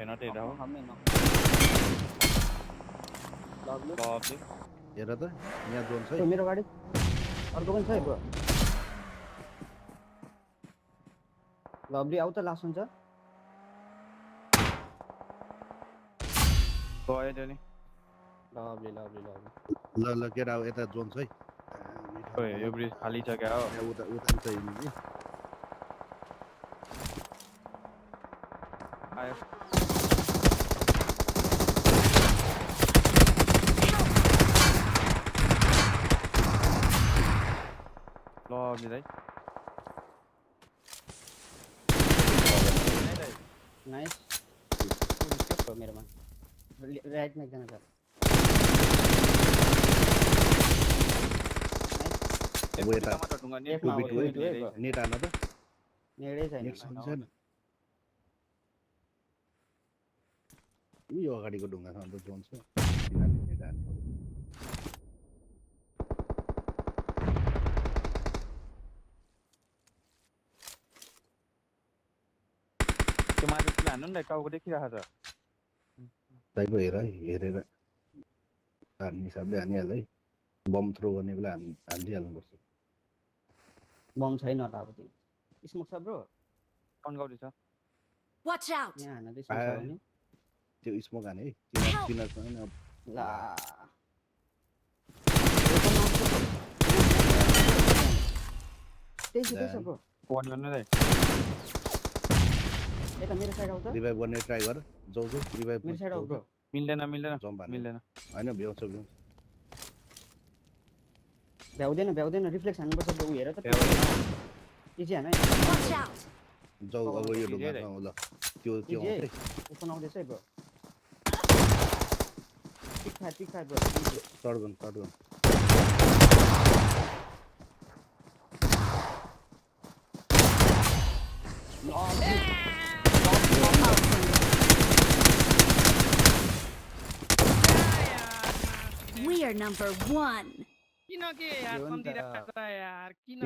हेर्न त्यही हो लब्ली हेर त यहाँ जोन छ है मेरो गाडी अर्को पनि छ है ब्रो लभली आउ त लास्ट हुन्छ गयो त्यो नि लभली ल ल केटा अब यता जोन छ है ओए यो ब्रिज खाली छ क्या हो यहाँ उता उता छ हिँड्नु कि आयो लब्ली दाइ नाइस मेरोमा राइटमा एकजना छ अब यता एकमा हो नेट हान त नेडै छैन नेक्स्ट छैन यो अगाडिको ढुङ्गासँग त जोन छ तिनीहरूले नेट हान्नु त्यो माथि हान्नु नि टाउको देखिरहेको छ दाइको हेर है हेरेर हान्ने हिसाबले हानिहाल है बम थ्रो गर्ने बेला हालिदिइहाल्नुपर्छ बम छैन त अब त्यो स्मोक छ ब्रो कन गाउँ छ Watch out! यहाँ हान्न त स्मोक छ भने त्यो स्मोक हाने है तिनीहरूसँग नि अब ला त्यही छ ब्रो फोन गर्नु दाइ यता मेरो साइड आउ त रिभाइभ गर्ने ट्राई गर जाउ जाउ रिभाइभ मेरो साइड आउ ब्रो मिल्दैन जम्प हान्नु मिल्दैन होइन भ्याउँछ भ्याउँदैन रिफ्लेक्स हान्नुपर्छ ब्रो उ हेर त इजी हान है Watch out! जाउ अब यो ढुङ्गासँग ल त्यो त्यो आउँछ है उसको आउँदैछ है ब्रो पिक फायर ब्रो सर्ट गन We are number 1. किन के यार सम्झिरहेको छ यार किन